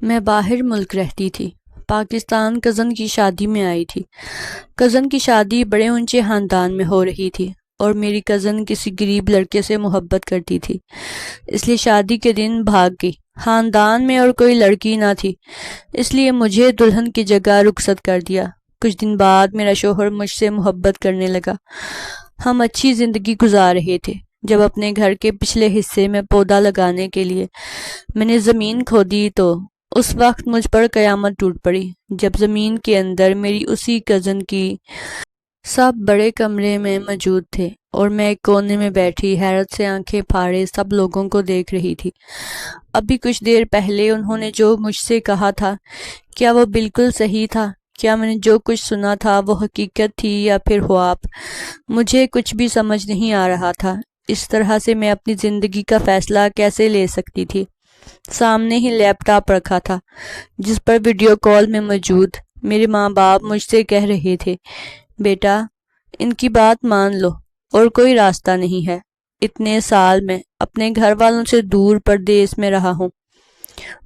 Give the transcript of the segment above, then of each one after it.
میں باہر ملک رہتی تھی۔ پاکستان کزن کی شادی میں آئی تھی۔ کزن کی شادی بڑے اونچے خاندان میں ہو رہی تھی اور میری کزن کسی غریب لڑکے سے محبت کرتی تھی، اس لیے شادی کے دن بھاگ گئی۔ خاندان میں اور کوئی لڑکی نہ تھی، اس لیے مجھے دلہن کی جگہ رخصت کر دیا۔ کچھ دن بعد میرا شوہر مجھ سے محبت کرنے لگا۔ ہم اچھی زندگی گزار رہے تھے جب اپنے گھر کے پچھلے حصے میں پودا لگانے کے لیے میں نے زمین کھودی تو اس وقت مجھ پر قیامت ٹوٹ پڑی، جب زمین کے اندر میری اسی کزن کی سب بڑے کمرے میں موجود تھے اور میں ایک کونے میں بیٹھی حیرت سے آنکھیں پھاڑے سب لوگوں کو دیکھ رہی تھی۔ ابھی کچھ دیر پہلے انہوں نے جو مجھ سے کہا تھا، کیا وہ بالکل صحیح تھا؟ کیا میں نے جو کچھ سنا تھا وہ حقیقت تھی یا پھر خواب؟ مجھے کچھ بھی سمجھ نہیں آ رہا تھا۔ اس طرح سے میں اپنی زندگی کا فیصلہ کیسے لے سکتی تھی؟ سامنے ہی لیپ ٹاپ رکھا تھا جس پر ویڈیو کال میں موجود میرے ماں باپ مجھ سے کہہ رہے تھے، بیٹا ان کی بات مان لو اور کوئی راستہ نہیں ہے۔ اتنے سال میں اپنے گھر والوں سے دور پردیس میں رہا ہوں،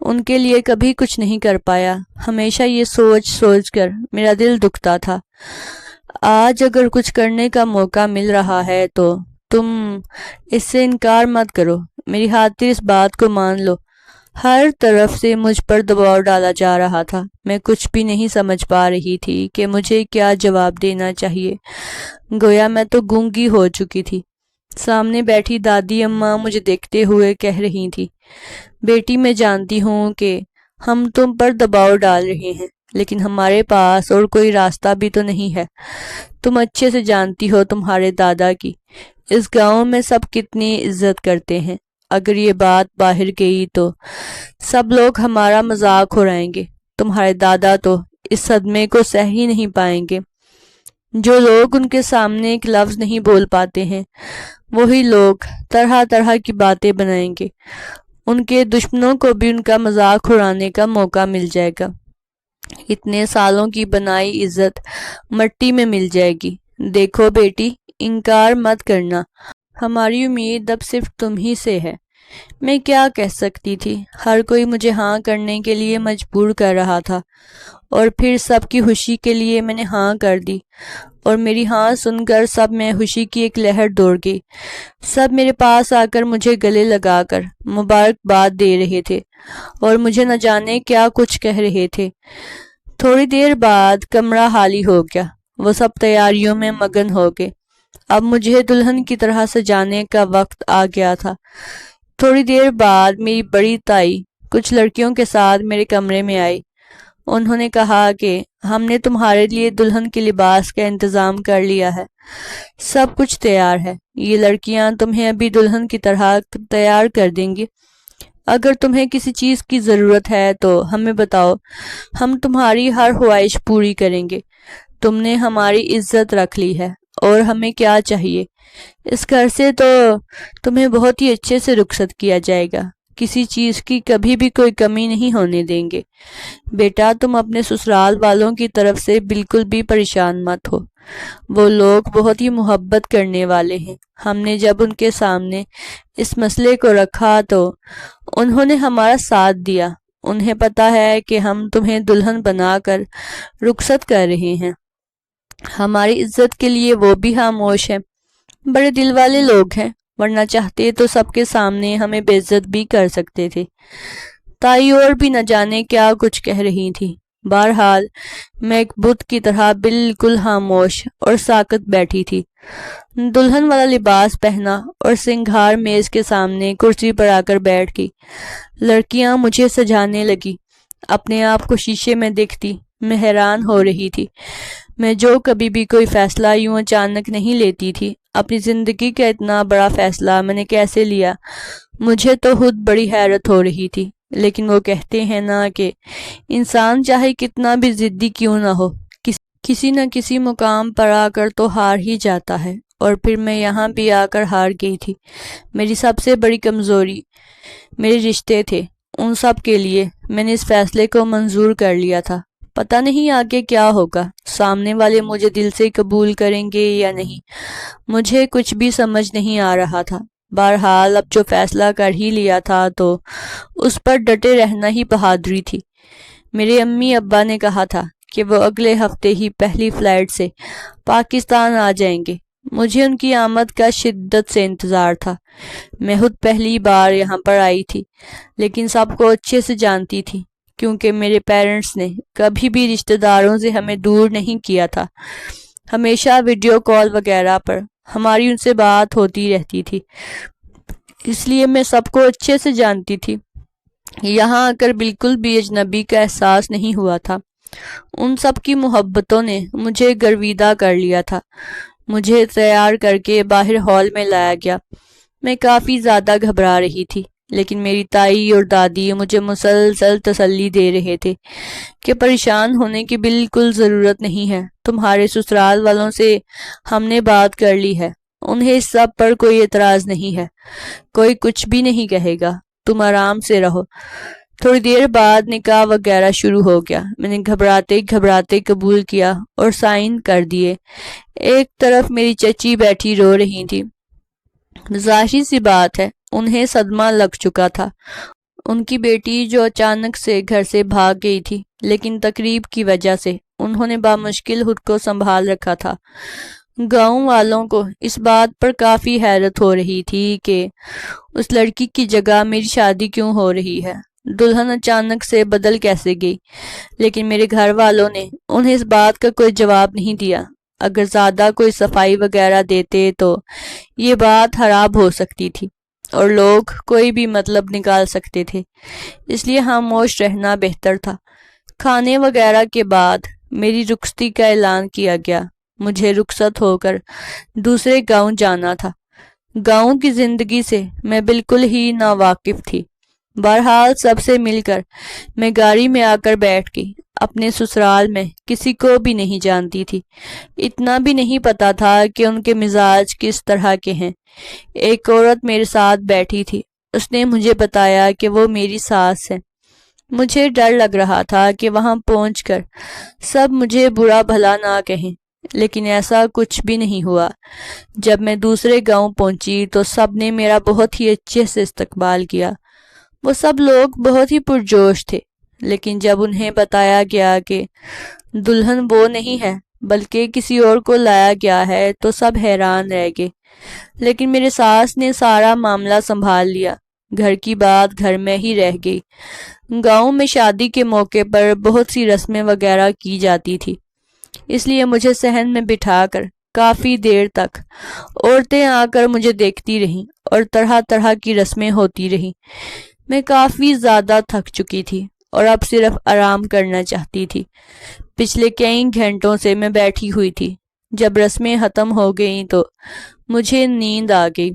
ان کے لیے کبھی کچھ نہیں کر پایا۔ ہمیشہ یہ سوچ سوچ کر میرا دل دکھتا تھا۔ آج اگر کچھ کرنے کا موقع مل رہا ہے تو تم اس سے انکار مت کرو، میری خاطر اس بات کو مان لو۔ ہر طرف سے مجھ پر دباؤ ڈالا جا رہا تھا۔ میں کچھ بھی نہیں سمجھ پا رہی تھی کہ مجھے کیا جواب دینا چاہیے، گویا میں تو گونگی ہو چکی تھی۔ سامنے بیٹھی دادی اماں مجھے دیکھتے ہوئے کہہ رہی تھی، بیٹی میں جانتی ہوں کہ ہم تم پر دباؤ ڈال رہے ہیں، لیکن ہمارے پاس اور کوئی راستہ بھی تو نہیں ہے۔ تم اچھے سے جانتی ہو تمہارے دادا کی اس گاؤں میں سب کتنی عزت کرتے ہیں۔ اگر یہ بات باہر گئی تو سب لوگ ہمارا مذاق اڑائیں گے۔ تمہارے دادا تو اس صدمے کو سہ ہی نہیں پائیں گے۔ جو لوگ ان کے سامنے ایک لفظ نہیں بول پاتے ہیں، وہی لوگ طرح طرح کی باتیں بنائیں گے۔ ان کے دشمنوں کو بھی ان کا مذاق اڑانے کا موقع مل جائے گا۔ اتنے سالوں کی بنائی عزت مٹی میں مل جائے گی۔ دیکھو بیٹی، انکار مت کرنا، ہماری امید اب صرف تم ہی سے ہے۔ میں کیا کہہ سکتی تھی؟ ہر کوئی مجھے ہاں کرنے کے لیے مجبور کر رہا تھا، اور پھر سب کی خوشی کے لیے میں نے ہاں کر دی، اور میری ہاں سن کر سب میں خوشی کی ایک لہر دوڑ گئی۔ سب میرے پاس آ کر مجھے گلے لگا کر مبارکباد دے رہے تھے اور مجھے نہ جانے کیا کچھ کہہ رہے تھے۔ تھوڑی دیر بعد کمرہ خالی ہو گیا، وہ سب تیاریوں میں مگن ہو گئے۔ اب مجھے دلہن کی طرح سجانے کا وقت آ گیا تھا۔ تھوڑی دیر بعد میری بڑی تائی کچھ لڑکیوں کے ساتھ میرے کمرے میں آئی۔ انہوں نے کہا کہ ہم نے تمہارے لیے دلہن کے لباس کا انتظام کر لیا ہے، سب کچھ تیار ہے۔ یہ لڑکیاں تمہیں ابھی دلہن کی طرح تیار کر دیں گی۔ اگر تمہیں کسی چیز کی ضرورت ہے تو ہمیں بتاؤ، ہم تمہاری ہر خواہش پوری کریں گے۔ تم نے ہماری عزت رکھ لی ہے اور ہمیں کیا چاہیے؟ اس گھر سے تو تمہیں بہت ہی اچھے سے رخصت کیا جائے گا، کسی چیز کی کبھی بھی کوئی کمی نہیں ہونے دیں گے۔ بیٹا تم اپنے سسرال والوں کی طرف سے بالکل بھی پریشان مت ہو، وہ لوگ بہت ہی محبت کرنے والے ہیں۔ ہم نے جب ان کے سامنے اس مسئلے کو رکھا تو انہوں نے ہمارا ساتھ دیا۔ انہیں پتا ہے کہ ہم تمہیں دلہن بنا کر رخصت کر رہے ہیں۔ ہماری عزت کے لیے وہ بھی خاموش ہیں۔ بڑے دل والے لوگ ہیں، ورنہ چاہتے تو سب کے سامنے ہمیں بے عزت بھی کر سکتے تھے۔ تائی اور بھی نہ جانے کیا کچھ کہہ رہی تھی۔ بہرحال میں ایک بت کی طرح بالکل خاموش اور ساکت بیٹھی تھی۔ دلہن والا لباس پہنا اور سنگھار میز کے سامنے کرسی پر آ کر بیٹھ گئی۔ لڑکیاں مجھے سجانے لگی۔ اپنے آپ کو شیشے میں دیکھتی میں حیران ہو رہی تھی۔ میں جو کبھی بھی کوئی فیصلہ یوں اچانک نہیں لیتی تھی، اپنی زندگی کا اتنا بڑا فیصلہ میں نے کیسے لیا؟ مجھے تو خود بڑی حیرت ہو رہی تھی۔ لیکن وہ کہتے ہیں نا کہ انسان چاہے کتنا بھی ضدی کیوں نہ ہو، کسی نہ کسی مقام پر آ کر تو ہار ہی جاتا ہے، اور پھر میں یہاں بھی آ کر ہار گئی تھی۔ میری سب سے بڑی کمزوری میرے رشتے تھے، ان سب کے لیے میں نے اس فیصلے کو منظور کر لیا تھا۔ پتہ نہیں آگے کیا ہوگا، سامنے والے مجھے دل سے قبول کریں گے یا نہیں، مجھے کچھ بھی سمجھ نہیں آ رہا تھا۔ بہرحال اب جو فیصلہ کر ہی لیا تھا تو اس پر ڈٹے رہنا ہی بہادری تھی۔ میرے امی ابا نے کہا تھا کہ وہ اگلے ہفتے ہی پہلی فلائٹ سے پاکستان آ جائیں گے۔ مجھے ان کی آمد کا شدت سے انتظار تھا۔ میں خود پہلی بار یہاں پر آئی تھی، لیکن سب کو اچھے سے جانتی تھی، کیونکہ میرے پیرنٹس نے کبھی بھی رشتہ داروں سے ہمیں دور نہیں کیا تھا۔ ہمیشہ ویڈیو کال وغیرہ پر ہماری ان سے بات ہوتی رہتی تھی، اس لیے میں سب کو اچھے سے جانتی تھی۔ یہاں آ کر بالکل بھی اجنبی کا احساس نہیں ہوا تھا۔ ان سب کی محبتوں نے مجھے گرویدہ کر لیا تھا۔ مجھے تیار کر کے باہر ہال میں لایا گیا۔ میں کافی زیادہ گھبرا رہی تھی، لیکن میری تائی اور دادی مجھے مسلسل تسلی دے رہے تھے کہ پریشان ہونے کی بالکل ضرورت نہیں ہے، تمہارے سسرال والوں سے ہم نے بات کر لی ہے، انہیں اس سب پر کوئی اعتراض نہیں ہے، کوئی کچھ بھی نہیں کہے گا، تم آرام سے رہو۔ تھوڑی دیر بعد نکاح وغیرہ شروع ہو گیا۔ میں نے گھبراتے گھبراتے قبول کیا اور سائن کر دیے۔ ایک طرف میری چچی بیٹھی رو رہی تھی۔ ظاہر سی بات ہے انہیں صدمہ لگ چکا تھا۔ ان کی بیٹی جو اچانک سے گھر سے بھاگ گئی تھی، لیکن تقریب کی وجہ سے انہوں نے بامشکل خود کو سنبھال رکھا تھا۔ گاؤں والوں کو اس بات پر کافی حیرت ہو رہی تھی کہ اس لڑکی کی جگہ میری شادی کیوں ہو رہی ہے، دلہن اچانک سے بدل کیسے گئی، لیکن میرے گھر والوں نے انہیں اس بات کا کوئی جواب نہیں دیا۔ اگر زیادہ کوئی صفائی وغیرہ دیتے تو یہ بات خراب ہو سکتی تھی اور لوگ کوئی بھی مطلب نکال سکتے تھے، اس لیے خاموش رہنا بہتر تھا۔ کھانے وغیرہ کے بعد میری رخصتی کا اعلان کیا گیا۔ مجھے رخصت ہو کر دوسرے گاؤں جانا تھا۔ گاؤں کی زندگی سے میں بالکل ہی ناواقف تھی۔ بہرحال سب سے مل کر میں گاڑی میں آ کر بیٹھ گئی۔ اپنے سسرال میں کسی کو بھی نہیں جانتی تھی، اتنا بھی نہیں پتا تھا کہ ان کے مزاج کس طرح کے ہیں۔ ایک عورت میرے ساتھ بیٹھی تھی، اس نے مجھے بتایا کہ وہ میری ساس ہے۔ مجھے ڈر لگ رہا تھا کہ وہاں پہنچ کر سب مجھے برا بھلا نہ کہیں، لیکن ایسا کچھ بھی نہیں ہوا۔ جب میں دوسرے گاؤں پہنچی تو سب نے میرا بہت ہی اچھے سے استقبال کیا۔ وہ سب لوگ بہت ہی پرجوش تھے، لیکن جب انہیں بتایا گیا کہ دلہن وہ نہیں ہے بلکہ کسی اور کو لایا گیا ہے تو سب حیران رہ گئے۔ لیکن میرے ساس نے سارا معاملہ سنبھال لیا۔ گھر کی بات گھر میں ہی رہ گئی۔ گاؤں میں شادی کے موقع پر بہت سی رسمیں وغیرہ کی جاتی تھی، اس لیے مجھے صحن میں بٹھا کر کافی دیر تک عورتیں آ کر مجھے دیکھتی رہیں اور طرح طرح کی رسمیں ہوتی رہیں۔ میں کافی زیادہ تھک چکی تھی اور اب صرف آرام کرنا چاہتی تھی۔ پچھلے کئی گھنٹوں سے میں بیٹھی ہوئی تھی۔ جب رسمیں ختم ہو گئیں تو مجھے نیند آ گئی۔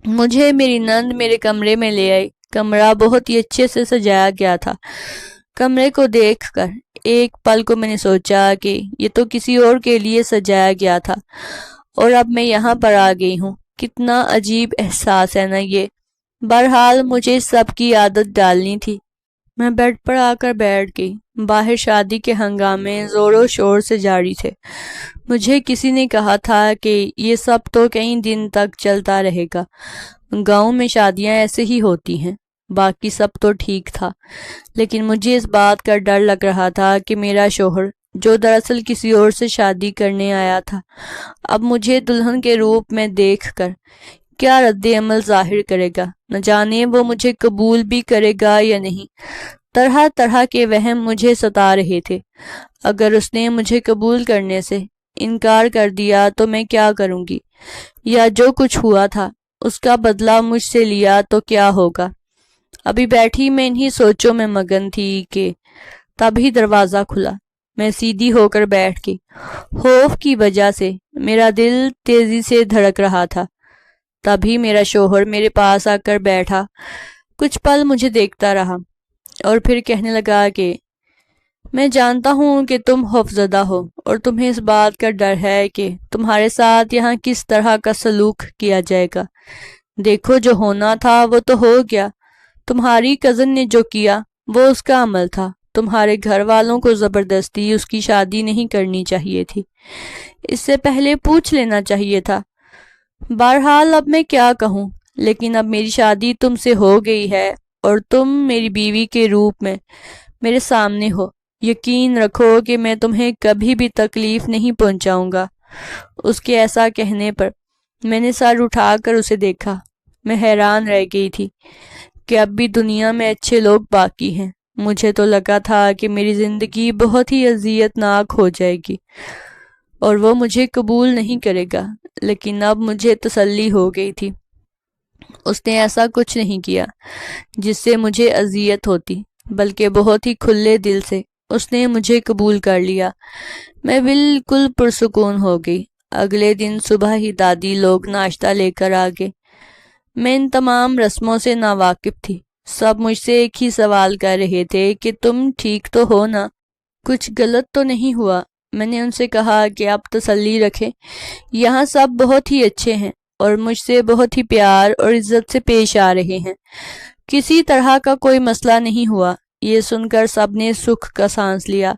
مجھے میری نند میرے کمرے میں لے آئی۔ کمرہ بہت ہی اچھے سے سجایا گیا تھا۔ کمرے کو دیکھ کر ایک پل کو میں نے سوچا کہ یہ تو کسی اور کے لیے سجایا گیا تھا اور اب میں یہاں پر آ گئی ہوں۔ کتنا عجیب احساس ہے نا یہ۔ بہرحال مجھے سب کی عادت ڈالنی تھی۔ میں بیڈ پر آ کر بیٹھ گئی۔ باہر شادی کے ہنگامے زور و شور سے جاری تھے۔ مجھے کسی نے کہا تھا کہ یہ سب تو کئی دن تک چلتا رہے گا، گاؤں میں شادیاں ایسے ہی ہوتی ہیں۔ باقی سب تو ٹھیک تھا، لیکن مجھے اس بات کا ڈر لگ رہا تھا کہ میرا شوہر، جو دراصل کسی اور سے شادی کرنے آیا تھا، اب مجھے دلہن کے روپ میں دیکھ کر کیا رد عمل ظاہر کرے گا۔ نہ جانے وہ مجھے قبول بھی کرے گا یا نہیں۔ طرح طرح کے وہم مجھے ستا رہے تھے۔ اگر اس نے مجھے قبول کرنے سے انکار کر دیا تو میں کیا کروں گی، یا جو کچھ ہوا تھا اس کا بدلہ مجھ سے لیا تو کیا ہوگا۔ ابھی بیٹھی میں انہی سوچوں میں مگن تھی کہ تبھی دروازہ کھلا۔ میں سیدھی ہو کر بیٹھ گئی۔ خوف کی وجہ سے میرا دل تیزی سے دھڑک رہا تھا۔ تبھی میرا شوہر میرے پاس آ کر بیٹھا، کچھ پل مجھے دیکھتا رہا اور پھر کہنے لگا کہ میں جانتا ہوں کہ تم خوفزدہ ہو اور تمہیں اس بات کا ڈر ہے کہ تمہارے ساتھ یہاں کس طرح کا سلوک کیا جائے گا۔ دیکھو، جو ہونا تھا وہ تو ہو گیا۔ تمہاری کزن نے جو کیا وہ اس کا عمل تھا۔ تمہارے گھر والوں کو زبردستی اس کی شادی نہیں کرنی چاہیے تھی، اس سے پہلے پوچھ لینا چاہیے تھا۔ بہرحال اب میں کیا کہوں، لیکن اب میری شادی تم سے ہو گئی ہے اور تم میری بیوی کے روپ میں میرے سامنے ہو، یقین رکھو کہ میں تمہیں کبھی بھی تکلیف نہیں پہنچاؤں گا۔ اس کے ایسا کہنے پر میں نے سر اٹھا کر اسے دیکھا۔ میں حیران رہ گئی تھی کہ اب بھی دنیا میں اچھے لوگ باقی ہیں۔ مجھے تو لگا تھا کہ میری زندگی بہت ہی اذیت ناک ہو جائے گی اور وہ مجھے قبول نہیں کرے گا، لیکن اب مجھے تسلی ہو گئی تھی۔ اس نے ایسا کچھ نہیں کیا جس سے مجھے اذیت ہوتی، بلکہ بہت ہی کھلے دل سے اس نے مجھے قبول کر لیا۔ میں بالکل پرسکون ہو گئی۔ اگلے دن صبح ہی دادی لوگ ناشتہ لے کر آ گئے۔ میں ان تمام رسموں سے ناواقف تھی۔ سب مجھ سے ایک ہی سوال کر رہے تھے کہ تم ٹھیک تو ہو نا؟ کچھ غلط تو نہیں ہوا؟ میں نے ان سے کہا کہ آپ تسلی رکھیں، یہاں سب بہت ہی اچھے ہیں اور مجھ سے بہت ہی پیار اور عزت سے پیش آ رہے ہیں۔ کسی طرح کا کوئی مسئلہ نہیں ہوا۔ یہ سن کر سب نے سکھ کا سانس لیا۔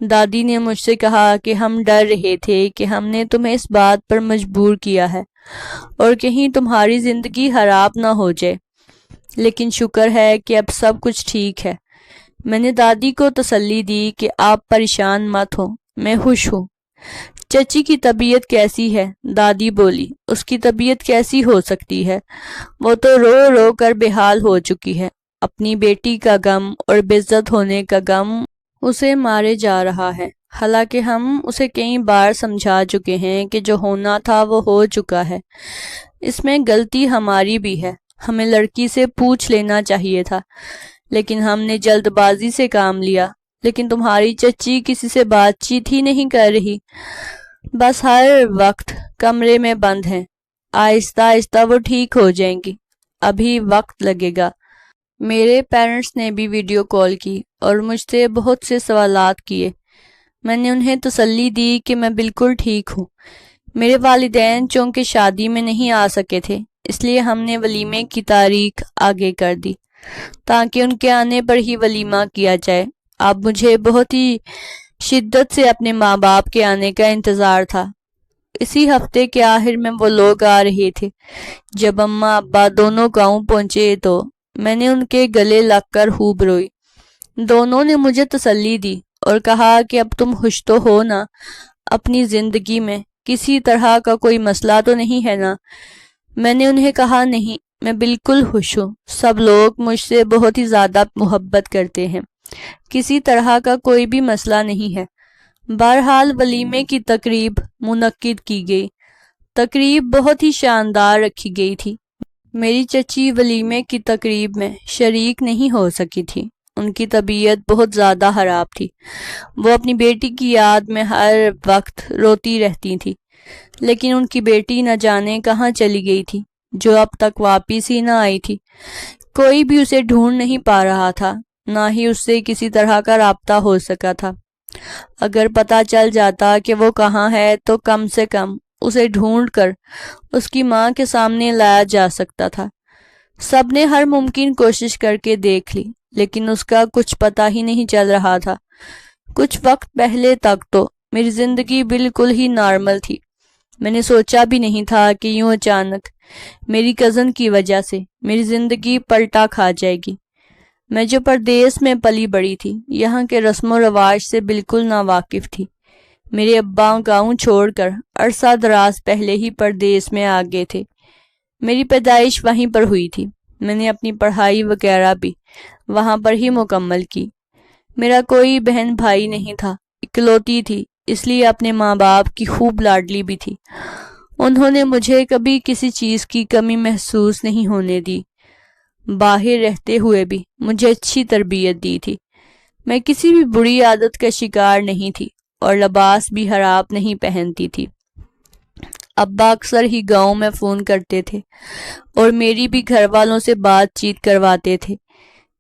دادی نے مجھ سے کہا کہ ہم ڈر رہے تھے کہ ہم نے تمہیں اس بات پر مجبور کیا ہے اور کہیں تمہاری زندگی خراب نہ ہو جائے، لیکن شکر ہے کہ اب سب کچھ ٹھیک ہے۔ میں نے دادی کو تسلی دی کہ آپ پریشان مت ہوں، میں خوش ہوں۔ چچی کی طبیعت کیسی ہے؟ دادی بولی۔ اس کی طبیعت کیسی ہو سکتی ہے؟ وہ تو رو رو کر بے حال ہو چکی ہے۔ اپنی بیٹی کا غم اور بے عزت ہونے کا غم اسے مارے جا رہا ہے۔ حالانکہ ہم اسے کئی بار سمجھا چکے ہیں کہ جو ہونا تھا وہ ہو چکا ہے۔ اس میں غلطی ہماری بھی ہے، ہمیں لڑکی سے پوچھ لینا چاہیے تھا، لیکن ہم نے جلد بازی سے کام لیا۔ لیکن تمہاری چچی کسی سے بات چیت ہی نہیں کر رہی، بس ہر وقت کمرے میں بند ہیں۔ آہستہ آہستہ وہ ٹھیک ہو جائیں گی، ابھی وقت لگے گا۔ میرے پیرنٹس نے بھی ویڈیو کال کی اور مجھ سے بہت سے سوالات کیے۔ میں نے انہیں تسلی دی کہ میں بالکل ٹھیک ہوں۔ میرے والدین چونکہ شادی میں نہیں آ سکے تھے، اس لیے ہم نے ولیمے کی تاریخ آگے کر دی تاکہ ان کے آنے پر ہی ولیمہ کیا جائے۔ اب مجھے بہت ہی شدت سے اپنے ماں باپ کے آنے کا انتظار تھا۔ اسی ہفتے کے آخر میں وہ لوگ آ رہے تھے۔ جب اماں ابا دونوں گاؤں پہنچے تو میں نے ان کے گلے لگ کر خوب روئی۔ دونوں نے مجھے تسلی دی اور کہا کہ اب تم خوش تو ہو نا؟ اپنی زندگی میں کسی طرح کا کوئی مسئلہ تو نہیں ہے نا؟ میں نے انہیں کہا نہیں، میں بالکل خوش ہوں۔ سب لوگ مجھ سے بہت ہی زیادہ محبت کرتے ہیں، کسی طرح کا کوئی بھی مسئلہ نہیں ہے۔ بہرحال ولیمے کی تقریب منعقد کی گئی۔ تقریب بہت ہی شاندار رکھی گئی تھی۔ میری چچی ولیمے کی تقریب میں شریک نہیں ہو سکی تھی، ان کی طبیعت بہت زیادہ خراب تھی۔ وہ اپنی بیٹی کی یاد میں ہر وقت روتی رہتی تھی، لیکن ان کی بیٹی نہ جانے کہاں چلی گئی تھی، جو اب تک واپس ہی نہ آئی تھی۔ کوئی بھی اسے ڈھونڈ نہیں پا رہا تھا، نہ ہی اس سے کسی طرح کا رابطہ ہو سکا تھا۔ اگر پتہ چل جاتا کہ وہ کہاں ہے تو کم سے کم اسے ڈھونڈ کر اس کی ماں کے سامنے لایا جا سکتا تھا۔ سب نے ہر ممکن کوشش کر کے دیکھ لی، لیکن اس کا کچھ پتہ ہی نہیں چل رہا تھا۔ کچھ وقت پہلے تک تو میری زندگی بالکل ہی نارمل تھی۔ میں نے سوچا بھی نہیں تھا کہ یوں اچانک میری کزن کی وجہ سے میری زندگی پلٹا کھا جائے گی۔ میں جو پردیس میں پلی بڑی تھی، یہاں کے رسم و رواج سے بالکل ناواقف تھی۔ میرے ابا گاؤں چھوڑ کر عرصہ دراز پہلے ہی پردیس میں آ گئے تھے۔ میری پیدائش وہیں پر ہوئی تھی۔ میں نے اپنی پڑھائی وغیرہ بھی وہاں پر ہی مکمل کی۔ میرا کوئی بہن بھائی نہیں تھا، اکلوتی تھی، اس لیے اپنے ماں باپ کی خوب لاڈلی بھی تھی۔ انہوں نے مجھے کبھی کسی چیز کی کمی محسوس نہیں ہونے دی۔ باہر رہتے ہوئے بھی مجھے اچھی تربیت دی تھی۔ میں کسی بھی بری عادت کا شکار نہیں تھی اور لباس بھی خراب نہیں پہنتی تھی۔ ابا اکثر ہی گاؤں میں فون کرتے تھے اور میری بھی گھر والوں سے بات چیت کرواتے تھے،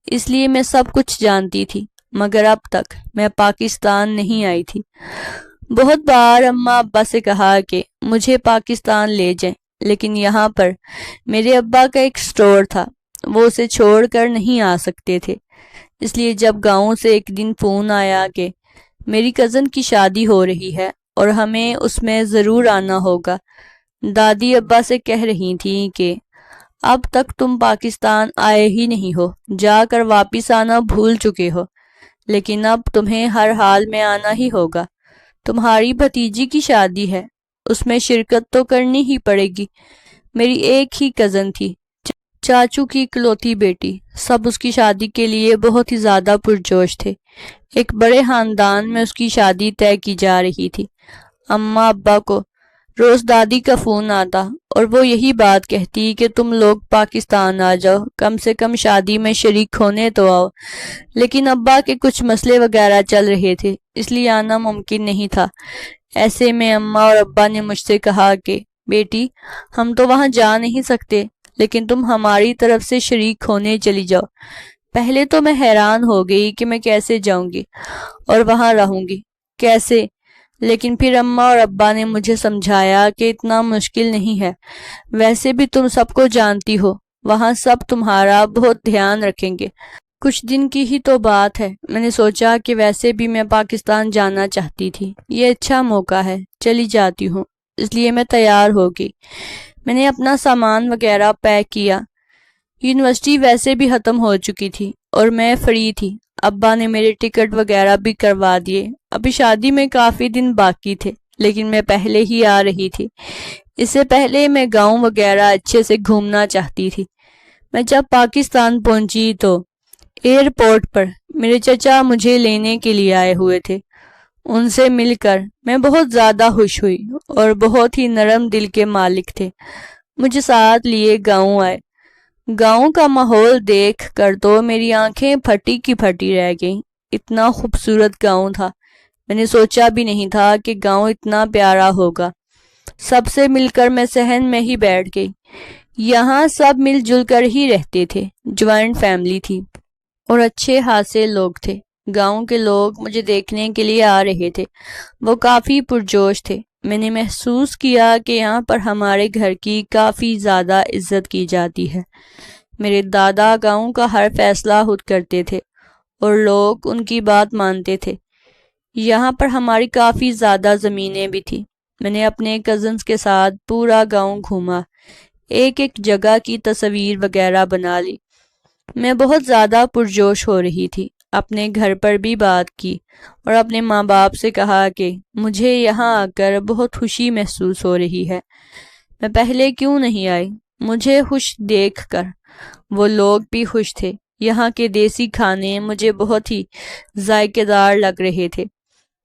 اس لیے میں سب کچھ جانتی تھی، مگر اب تک میں پاکستان نہیں آئی تھی۔ بہت بار اماں ابا سے کہا کہ مجھے پاکستان لے جائیں، لیکن یہاں پر میرے ابا کا ایک سٹور تھا، وہ اسے چھوڑ کر نہیں آ سکتے تھے۔ اس لیے جب گاؤں سے ایک دن فون آیا کہ میری کزن کی شادی ہو رہی ہے اور ہمیں اس میں ضرور آنا ہوگا، دادی ابا سے کہہ رہی تھیں کہ اب تک تم پاکستان آئے ہی نہیں ہو، جا کر واپس آنا بھول چکے ہو۔ لیکن اب تمہیں ہر حال میں آنا ہی ہوگا۔ تمہاری بھتیجی کی شادی ہے، اس میں شرکت تو کرنی ہی پڑے گی۔ میری ایک ہی کزن تھی، چاچو کی اکلوتی بیٹی، سب اس کی شادی کے لیے بہت ہی زیادہ پرجوش تھے۔ ایک بڑے خاندان میں اس کی شادی طے کی جا رہی تھی۔ اماں ابا کو روز دادی کا فون آتا اور وہ یہی بات کہتی کہ تم لوگ پاکستان آ جاؤ، کم سے کم شادی میں شریک ہونے تو آؤ۔ لیکن ابا کے کچھ مسئلے وغیرہ چل رہے تھے، اس لیے آنا ممکن نہیں تھا۔ ایسے میں اماں اور ابا نے مجھ سے کہا کہ بیٹی، ہم تو وہاں جا نہیں سکتے، لیکن تم ہماری طرف سے شریک ہونے چلی جاؤ۔ پہلے تو میں حیران ہو گئی کہ میں کیسے جاؤں گی اور وہاں رہوں گی کیسے، لیکن پھر اماں اور ابا نے مجھے سمجھایا کہ اتنا مشکل نہیں ہے، ویسے بھی تم سب کو جانتی ہو، وہاں سب تمہارا بہت دھیان رکھیں گے۔ کچھ دن کی ہی تو بات ہے، میں نے سوچا کہ ویسے بھی میں پاکستان جانا چاہتی تھی، یہ اچھا موقع ہے، چلی جاتی ہوں، اس لیے میں تیار ہو گئی۔ میں نے اپنا سامان وغیرہ پیک کیا۔ یونیورسٹی ویسے بھی ختم ہو چکی تھی اور میں فری تھی۔ ابا نے میرے ٹکٹ وغیرہ بھی کروا دیے۔ ابھی شادی میں کافی دن باقی تھے، لیکن میں پہلے ہی آ رہی تھی۔ اس سے پہلے میں گاؤں وغیرہ اچھے سے گھومنا چاہتی تھی۔ میں جب پاکستان پہنچی تو ایئرپورٹ پر میرے چچا مجھے لینے کے لیے آئے ہوئے تھے۔ ان سے مل کر میں بہت زیادہ خوش ہوئی اور بہت ہی نرم دل کے مالک تھے۔ مجھے ساتھ لیے گاؤں آئے۔ گاؤں کا ماحول دیکھ کر تو میری آنکھیں پھٹی کی پھٹی رہ گئیں۔ اتنا خوبصورت گاؤں تھا، میں نے سوچا بھی نہیں تھا کہ گاؤں اتنا پیارا ہوگا۔ سب سے مل کر میں صحن میں ہی بیٹھ گئی۔ یہاں سب مل جل کر ہی رہتے تھے، جوائنٹ فیملی تھی اور اچھے خاصے لوگ تھے۔ گاؤں کے لوگ مجھے دیکھنے کے لیے آ رہے تھے، وہ کافی پرجوش تھے۔ میں نے محسوس کیا کہ یہاں پر ہمارے گھر کی کافی زیادہ عزت کی جاتی ہے۔ میرے دادا گاؤں کا ہر فیصلہ خود کرتے تھے اور لوگ ان کی بات مانتے تھے۔ یہاں پر ہماری کافی زیادہ زمینیں بھی تھیں۔ میں نے اپنے کزنز کے ساتھ پورا گاؤں گھوما، ایک ایک جگہ کی تصویر وغیرہ بنا لی۔ میں بہت زیادہ پرجوش ہو رہی تھی۔ اپنے گھر پر بھی بات کی اور اپنے ماں باپ سے کہا کہ مجھے یہاں آ کر بہت خوشی محسوس ہو رہی ہے، میں پہلے کیوں نہیں آئی۔ مجھے خوش دیکھ کر وہ لوگ بھی خوش تھے۔ یہاں کے دیسی کھانے مجھے بہت ہی ذائقے دار لگ رہے تھے۔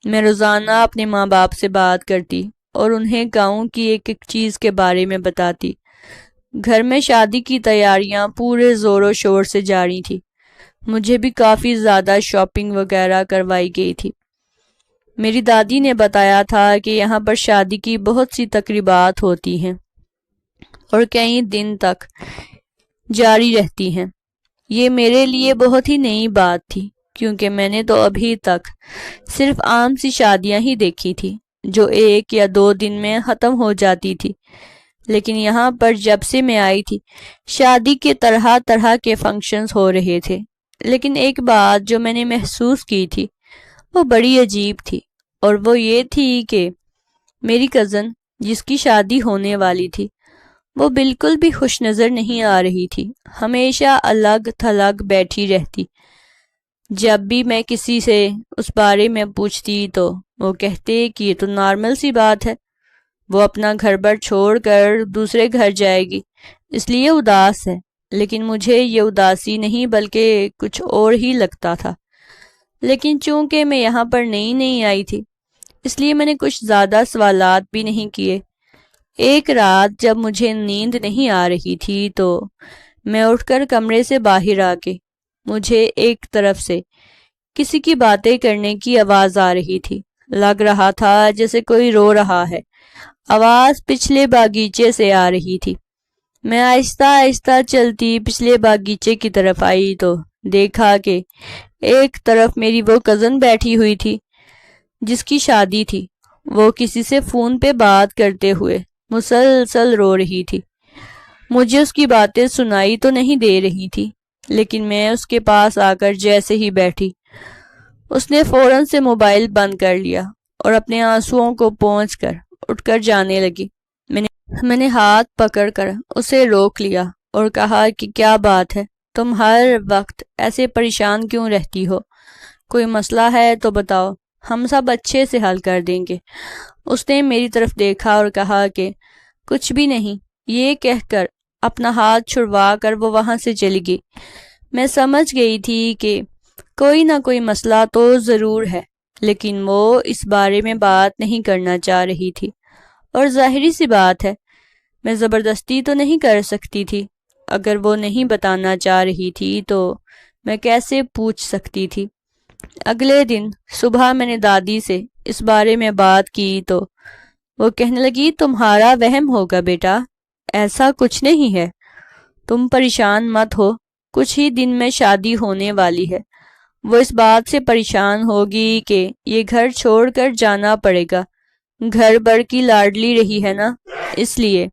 میں روزانہ اپنے ماں باپ سے بات کرتی اور انہیں گاؤں کی ایک ایک چیز کے بارے میں بتاتی۔ گھر میں شادی کی تیاریاں پورے زور و شور سے جاری تھی۔ مجھے بھی کافی زیادہ شاپنگ وغیرہ کروائی گئی تھی۔ میری دادی نے بتایا تھا کہ یہاں پر شادی کی بہت سی تقریبات ہوتی ہیں اور کئی دن تک جاری رہتی ہیں۔ یہ میرے لیے بہت ہی نئی بات تھی، کیونکہ میں نے تو ابھی تک صرف عام سی شادیاں ہی دیکھی تھی جو 1 یا 2 دن میں ختم ہو جاتی تھی۔ لیکن یہاں پر جب سے میں آئی تھی، شادی کے طرح طرح کے فنکشنز ہو رہے تھے۔ لیکن ایک بات جو میں نے محسوس کی تھی وہ بڑی عجیب تھی، اور وہ یہ تھی کہ میری کزن جس کی شادی ہونے والی تھی وہ بالکل بھی خوش نظر نہیں آ رہی تھی، ہمیشہ الگ تھلگ بیٹھی رہتی۔ جب بھی میں کسی سے اس بارے میں پوچھتی تو وہ کہتے کہ یہ تو نارمل سی بات ہے، وہ اپنا گھر بر چھوڑ کر دوسرے گھر جائے گی، اس لیے اداس ہے۔ لیکن مجھے یہ اداسی نہیں بلکہ کچھ اور ہی لگتا تھا۔ لیکن چونکہ میں یہاں پر نئی آئی تھی، اس لیے میں نے کچھ زیادہ سوالات بھی نہیں کیے۔ ایک رات جب مجھے نیند نہیں آ رہی تھی تو میں اٹھ کر کمرے سے باہر آ کے مجھے ایک طرف سے کسی کی باتیں کرنے کی آواز آ رہی تھی۔ لگ رہا تھا جیسے کوئی رو رہا ہے۔ آواز پچھلے باغیچے سے آ رہی تھی۔ میں آہستہ آہستہ چلتی پچھلے باغیچے کی طرف آئی تو دیکھا کہ ایک طرف میری وہ کزن بیٹھی ہوئی تھی جس کی شادی تھی۔ وہ کسی سے فون پہ بات کرتے ہوئے مسلسل رو رہی تھی۔ مجھے اس کی باتیں سنائی تو نہیں دے رہی تھی، لیکن میں اس کے پاس آ کر جیسے ہی بیٹھی، اس نے فوراً سے موبائل بند کر لیا اور اپنے آنسوؤں کو پونچھ کر اٹھ کر جانے لگی۔ میں نے ہاتھ پکڑ کر اسے روک لیا اور کہا کہ کیا بات ہے، تم ہر وقت ایسے پریشان کیوں رہتی ہو؟ کوئی مسئلہ ہے تو بتاؤ، ہم سب اچھے سے حل کر دیں گے۔ اس نے میری طرف دیکھا اور کہا کہ کچھ بھی نہیں۔ یہ کہہ کر اپنا ہاتھ چھڑوا کر وہ وہاں سے چلی گئی۔ میں سمجھ گئی تھی کہ کوئی نہ کوئی مسئلہ تو ضرور ہے، لیکن وہ اس بارے میں بات نہیں کرنا چاہ رہی تھی، اور ظاہری سی بات ہے میں زبردستی تو نہیں کر سکتی تھی۔ اگر وہ نہیں بتانا چاہ رہی تھی تو میں کیسے پوچھ سکتی تھی؟ اگلے دن صبح میں نے دادی سے اس بارے میں بات کی تو وہ کہنے لگی، تمہارا وہم ہوگا بیٹا، ایسا کچھ نہیں ہے، تم پریشان مت ہو، کچھ ہی دن میں شادی ہونے والی ہے۔ وہ اس بات سے پریشان ہوگی کہ یہ گھر چھوڑ کر جانا پڑے گا، گھر بھر کی لاڈلی رہی ہے نا، اس لیے۔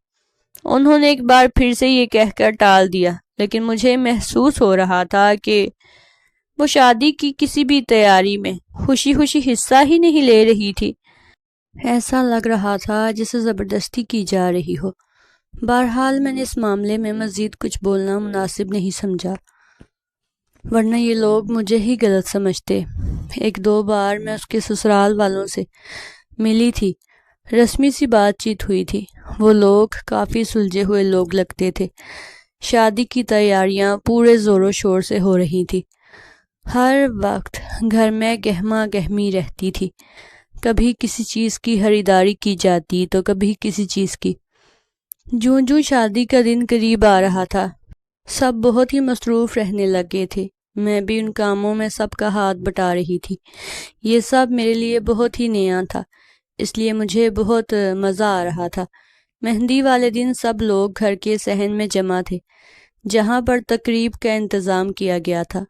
انہوں نے ایک بار پھر سے یہ کہہ کر ٹال دیا، لیکن مجھے محسوس ہو رہا تھا کہ وہ شادی کی کسی بھی تیاری میں خوشی خوشی حصہ ہی نہیں لے رہی تھی۔ ایسا لگ رہا تھا جسے زبردستی کی جا رہی ہو۔ بہرحال میں نے اس معاملے میں مزید کچھ بولنا مناسب نہیں سمجھا، ورنہ یہ لوگ مجھے ہی غلط سمجھتے۔ ایک دو بار میں اس کے سسرال والوں سے ملی تھی، رسمی سی بات چیت ہوئی تھی۔ وہ لوگ کافی سلجھے ہوئے لوگ لگتے تھے۔ شادی کی تیاریاں پورے زور و شور سے ہو رہی تھی۔ ہر وقت گھر میں گہما گہمی رہتی تھی، کبھی کسی چیز کی خریداری کی جاتی تو کبھی کسی چیز کی۔ جوں جوں شادی کا دن قریب آ رہا تھا، سب بہت ہی مصروف رہنے لگے تھے۔ میں بھی ان کاموں میں سب کا ہاتھ بٹا رہی تھی۔ یہ سب میرے لیے بہت ہی نیا تھا، اس لیے مجھے بہت مزہ آ رہا تھا۔ مہندی والے دن سب لوگ گھر کے صحن میں جمع تھے، جہاں پر تقریب کا انتظام کیا گیا تھا۔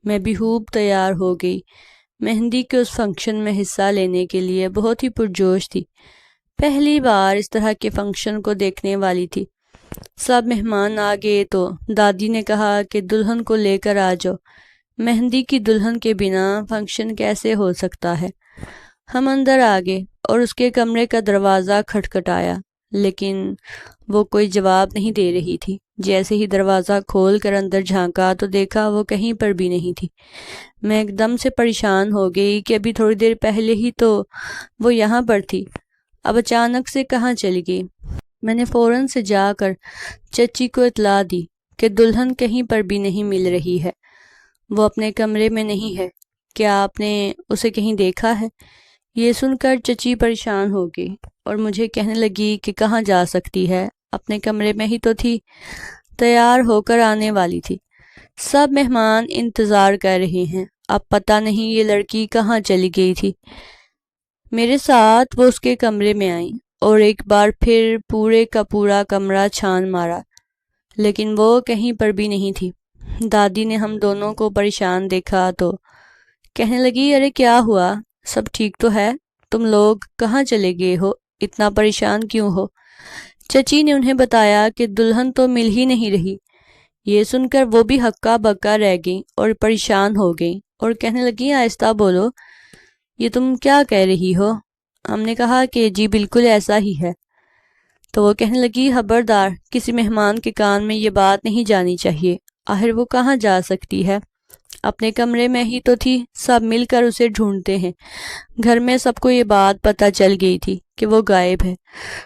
میں بھی خوب تیار ہو گئی، مہندی کے اس فنکشن میں حصہ لینے کے لیے بہت ہی پرجوش تھی۔ پہلی بار اس طرح کے فنکشن کو دیکھنے والی تھی۔ سب مہمان آ گئے تو دادی نے کہا کہ دلہن کو لے کر آ جاؤ، مہندی کی دلہن کے بنا فنکشن کیسے ہو سکتا ہے۔ ہم اندر آ گئے اور اس کے کمرے کا دروازہ کھٹکھٹایا، لیکن وہ کوئی جواب نہیں دے رہی تھی۔ جیسے ہی دروازہ کھول کر اندر جھانکا تو دیکھا وہ کہیں پر بھی نہیں تھی۔ میں ایک دم سے پریشان ہو گئی کہ ابھی تھوڑی دیر پہلے ہی تو وہ یہاں پر تھی، اب اچانک سے کہاں چلی گئی۔ میں نے فوراً سے جا کر چچی کو اطلاع دی کہ دلہن کہیں پر بھی نہیں مل رہی ہے، وہ اپنے کمرے میں نہیں ہے، کیا آپ نے اسے کہیں دیکھا ہے؟ یہ سن کر چچی پریشان ہو گئی اور مجھے کہنے لگی کہ کہاں جا سکتی ہے، اپنے کمرے میں ہی تو تھی، تیار ہو کر آنے والی تھی۔ سب مہمان انتظار کر رہے ہیں، اب پتہ نہیں یہ لڑکی کہاں چلی گئی تھی۔ میرے ساتھ وہ اس کے کمرے میں آئیں اور ایک بار پھر پورے کا پورا کمرہ چھان مارا، لیکن وہ کہیں پر بھی نہیں تھی۔ دادی نے ہم دونوں کو پریشان دیکھا تو کہنے لگی، ارے کیا ہوا، سب ٹھیک تو ہے؟ تم لوگ کہاں چلے گئے ہو، اتنا پریشان کیوں ہو؟ چچی نے انہیں بتایا کہ دلہن تو مل ہی نہیں رہی۔ یہ سن کر وہ بھی ہکا بکا رہ گئیں اور پریشان ہو گئیں اور کہنے لگی، آہستہ بولو، یہ تم کیا کہہ رہی ہو؟ ہم نے کہا کہ جی بالکل ایسا ہی ہے۔ تو وہ کہنے لگی، خبردار، کسی مہمان کے کان میں یہ بات نہیں جانی چاہیے، آخر وہ کہاں جا سکتی ہے، اپنے کمرے میں ہی تو تھی، سب مل کر اسے ڈھونڈتے ہیں۔ گھر میں سب کو یہ بات پتہ چل گئی تھی کہ وہ غائب ہے۔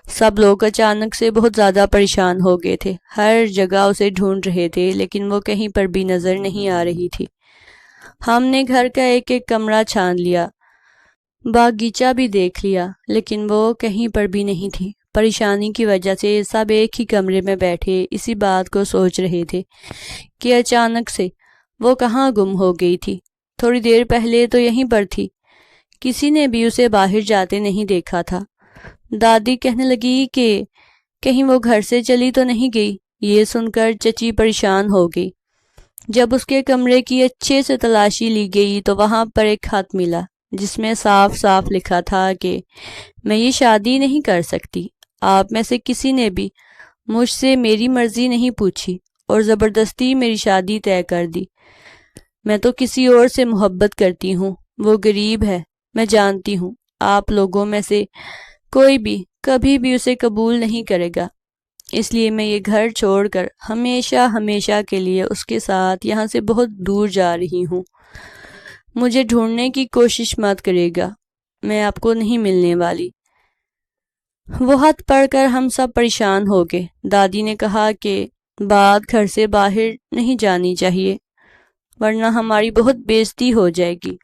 سب لوگ اچانک سے بہت زیادہ پریشان ہو گئے تھے، ہر جگہ اسے ڈھونڈ رہے تھے، لیکن وہ کہیں پر بھی نظر نہیں آ رہی تھی۔ ہم نے گھر کا ایک ایک کمرہ چھان لیا، باغیچہ بھی دیکھ لیا، لیکن وہ کہیں پر بھی نہیں تھی۔ پریشانی کی وجہ سے سب ایک ہی کمرے میں بیٹھے اسی بات کو سوچ رہے تھے کہ اچانک سے وہ کہاں گم ہو گئی تھی۔ تھوڑی دیر پہلے تو یہیں پر تھی، کسی نے بھی اسے باہر جاتے نہیں دیکھا تھا۔ دادی کہنے لگی کہ کہیں وہ گھر سے چلی تو نہیں گئی۔ یہ سن کر چچی پریشان ہو گئی۔ جب اس کے کمرے کی اچھے سے تلاشی لی گئی تو وہاں پر ایک خط ملا جس میں صاف صاف لکھا تھا کہ میں یہ شادی نہیں کر سکتی، آپ میں سے کسی نے بھی مجھ سے میری مرضی نہیں پوچھی اور زبردستی میری شادی طے کر دی۔ میں تو کسی اور سے محبت کرتی ہوں، وہ غریب ہے، میں جانتی ہوں، آپ لوگوں میں سے کوئی بھی کبھی بھی اسے قبول نہیں کرے گا، اس لیے میں یہ گھر چھوڑ کر ہمیشہ ہمیشہ کے لیے اس کے ساتھ یہاں سے بہت دور جا رہی ہوں۔ مجھے ڈھونڈنے کی کوشش مت کرے گا، میں آپ کو نہیں ملنے والی۔ وہ خط پڑھ کر ہم سب پریشان ہو گئے۔ دادی نے کہا کہ بات گھر سے باہر نہیں جانی چاہیے ورنہ ہماری بہت بےعزتی ہو جائے گی۔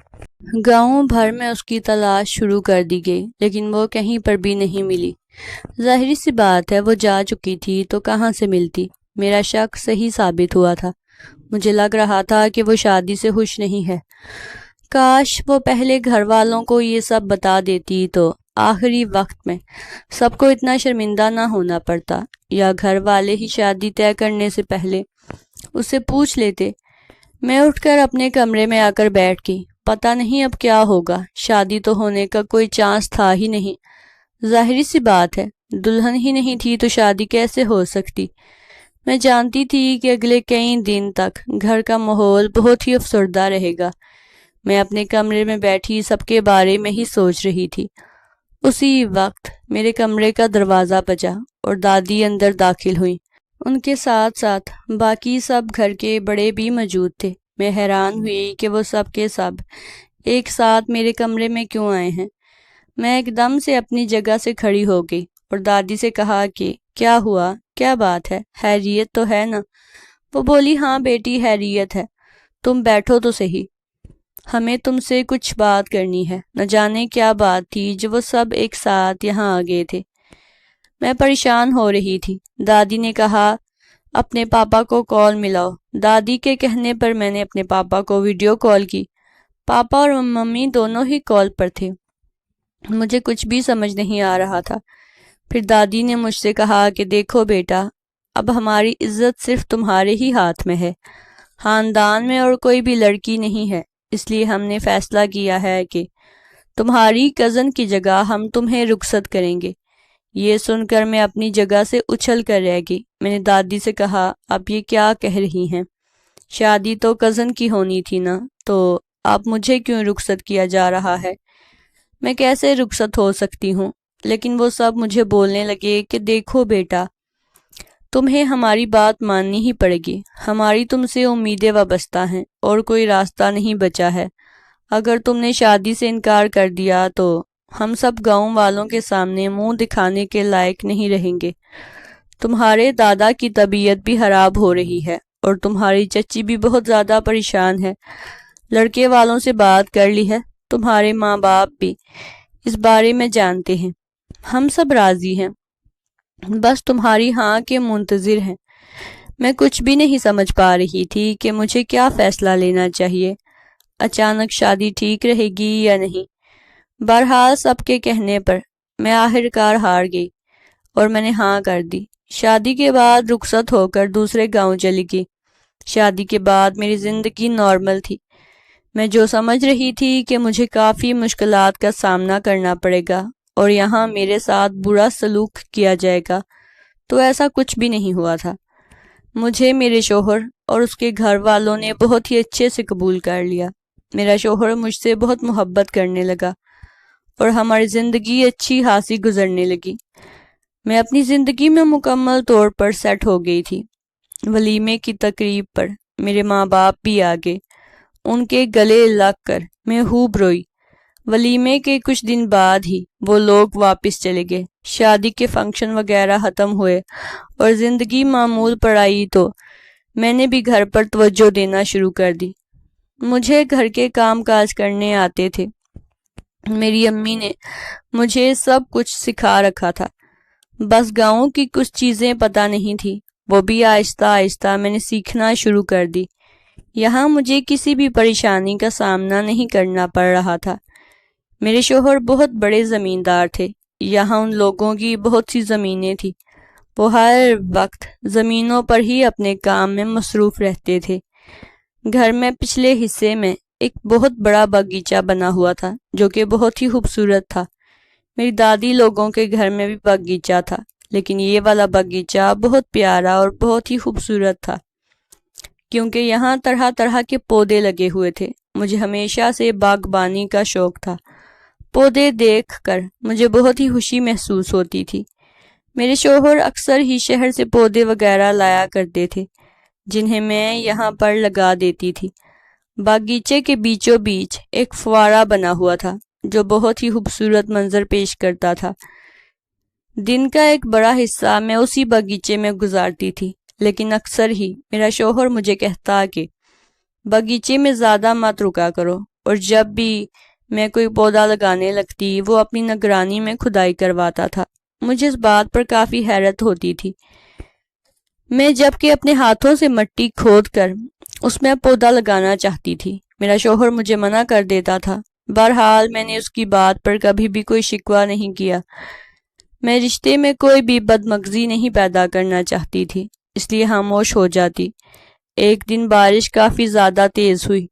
گاؤں بھر میں اس کی تلاش شروع کر دی گئی لیکن وہ کہیں پر بھی نہیں ملی۔ ظاہری سی بات ہے وہ جا چکی تھی تو کہاں سے ملتی۔ میرا شک صحیح ثابت ہوا تھا۔ مجھے لگ رہا تھا کہ وہ شادی سے خوش نہیں ہے۔ کاش وہ پہلے گھر والوں کو یہ سب بتا دیتی تو آخری وقت میں سب کو اتنا شرمندہ نہ ہونا پڑتا، یا گھر والے ہی شادی طے کرنے سے پہلے اسے پوچھ لیتے۔ میں اٹھ کر اپنے کمرے میں آ کر بیٹھ گئی۔ پتہ نہیں اب کیا ہوگا، شادی تو ہونے کا کوئی چانس تھا ہی نہیں۔ ظاہری سی بات ہے، دلہن ہی نہیں تھی تو شادی کیسے ہو سکتی۔ میں جانتی تھی کہ اگلے کئی دن تک گھر کا ماحول بہت ہی افسردہ رہے گا۔ میں اپنے کمرے میں بیٹھی سب کے بارے میں ہی سوچ رہی تھی۔ اسی وقت میرے کمرے کا دروازہ بجا اور دادی اندر داخل ہوئی۔ ان کے ساتھ ساتھ باقی سب گھر کے بڑے بھی موجود تھے۔ میں حیران ہوئی کہ وہ سب کے سب ایک ساتھ میرے کمرے میں کیوں آئے ہیں۔ میں ایک دم سے اپنی جگہ سے کھڑی ہو گئی اور دادی سے کہا کہ کیا ہوا، کیا بات ہے، خیریت تو ہے نا؟ وہ بولی ہاں بیٹی خیریت ہے، تم بیٹھو تو صحیح، ہمیں تم سے کچھ بات کرنی ہے۔ نہ جانے کیا بات تھی جو وہ سب ایک ساتھ یہاں آ گئے تھے۔ میں پریشان ہو رہی تھی۔ دادی نے کہا اپنے پاپا کو کال ملاؤ۔ دادی کے کہنے پر میں نے اپنے پاپا کو ویڈیو کال کی۔ پاپا اور ممی دونوں ہی کال پر تھے۔ مجھے کچھ بھی سمجھ نہیں آ رہا تھا۔ پھر دادی نے مجھ سے کہا کہ دیکھو بیٹا، اب ہماری عزت صرف تمہارے ہی ہاتھ میں ہے، خاندان میں اور کوئی بھی لڑکی نہیں ہے، اس لیے ہم نے فیصلہ کیا ہے کہ تمہاری کزن کی جگہ ہم تمہیں رخصت کریں گے۔ یہ سن کر میں اپنی جگہ سے اچھل کر رہ گئی۔ میں نے دادی سے کہا اب یہ کیا کہہ رہی ہیں؟ شادی تو کزن کی ہونی تھی نا، تو اب مجھے کیوں رخصت کیا جا رہا ہے؟ میں کیسے رخصت ہو سکتی ہوں؟ لیکن وہ سب مجھے بولنے لگے کہ دیکھو بیٹا، تمہیں ہماری بات ماننی ہی پڑے گی، ہماری تم سے امیدیں وابستہ ہیں اور کوئی راستہ نہیں بچا ہے۔ اگر تم نے شادی سے انکار کر دیا تو ہم سب گاؤں والوں کے سامنے منہ دکھانے کے لائق نہیں رہیں گے۔ تمہارے دادا کی طبیعت بھی خراب ہو رہی ہے اور تمہاری چچی بھی بہت زیادہ پریشان ہے۔ لڑکے والوں سے بات کر لی ہے، تمہارے ماں باپ بھی اس بارے میں جانتے ہیں، ہم سب راضی ہیں، بس تمہاری ہاں کے منتظر ہیں۔ میں کچھ بھی نہیں سمجھ پا رہی تھی کہ مجھے کیا فیصلہ لینا چاہیے، اچانک شادی ٹھیک رہے گی یا نہیں۔ بہرحال سب کے کہنے پر میں آخرکار ہار گئی اور میں نے ہاں کر دی۔ شادی کے بعد رخصت ہو کر دوسرے گاؤں چلی گئی۔ شادی کے بعد میری زندگی نارمل تھی۔ میں جو سمجھ رہی تھی کہ مجھے کافی مشکلات کا سامنا کرنا پڑے گا اور یہاں میرے ساتھ برا سلوک کیا جائے گا، تو ایسا کچھ بھی نہیں ہوا تھا۔ مجھے میرے شوہر اور اس کے گھر والوں نے بہت ہی اچھے سے قبول کر لیا۔ میرا شوہر مجھ سے بہت محبت کرنے لگا اور ہماری زندگی اچھی خاصی گزرنے لگی۔ میں اپنی زندگی میں مکمل طور پر سیٹ ہو گئی تھی۔ ولیمے کی تقریب پر میرے ماں باپ بھی آ گئے۔ ان کے گلے لگ کر میں خوب روئی۔ ولیمے کے کچھ دن بعد ہی وہ لوگ واپس چلے گئے۔ شادی کے فنکشن وغیرہ ختم ہوئے اور زندگی معمول پر آئی تو میں نے بھی گھر پر توجہ دینا شروع کر دی۔ مجھے گھر کے کام کاج کرنے آتے تھے۔ میری امی نے مجھے سب کچھ سکھا رکھا تھا، بس گاؤں کی کچھ چیزیں پتہ نہیں تھی، وہ بھی آہستہ آہستہ میں نے سیکھنا شروع کر دی۔ یہاں مجھے کسی بھی پریشانی کا سامنا نہیں کرنا پڑ رہا تھا۔ میرے شوہر بہت بڑے زمیندار تھے۔ یہاں ان لوگوں کی بہت سی زمینیں تھیں۔ وہ ہر وقت زمینوں پر ہی اپنے کام میں مصروف رہتے تھے۔ گھر میں پچھلے حصے میں ایک بہت بڑا باغیچہ بنا ہوا تھا جو کہ بہت ہی خوبصورت تھا۔ میری دادی لوگوں کے گھر میں بھی باغیچہ تھا، لیکن یہ والا باغیچہ بہت پیارا اور بہت ہی خوبصورت تھا کیونکہ یہاں طرح طرح کے پودے لگے ہوئے تھے۔ مجھے ہمیشہ سے باغبانی کا شوق تھا۔ پودے دیکھ کر مجھے بہت ہی خوشی محسوس ہوتی تھی۔ میرے شوہر اکثر ہی شہر سے پودے وغیرہ لایا کرتے تھے جنہیں میں یہاں پر لگا دیتی تھی۔ باغیچے کے بیچوں بیچ ایک فوارہ بنا ہوا تھا جو بہت ہی خوبصورت منظر پیش کرتا تھا۔ دن کا ایک بڑا حصہ میں اسی باغیچے میں گزارتی تھی، لیکن اکثر ہی میرا شوہر مجھے کہتا کہ باغیچے میں زیادہ مت رکا کرو، اور جب بھی میں کوئی پودا لگانے لگتی وہ اپنی نگرانی میں کھدائی کرواتا تھا۔ مجھے اس بات پر کافی حیرت ہوتی تھی۔ میں جب کہ اپنے ہاتھوں سے مٹی کھود کر اس میں پودا لگانا چاہتی تھی، میرا شوہر مجھے منع کر دیتا تھا۔ بہرحال میں نے اس کی بات پر کبھی بھی کوئی شکوہ نہیں کیا۔ میں رشتے میں کوئی بھی بدمغزی نہیں پیدا کرنا چاہتی تھی، اس لیے خاموش ہو جاتی۔ ایک دن بارش کافی زیادہ تیز ہوئی۔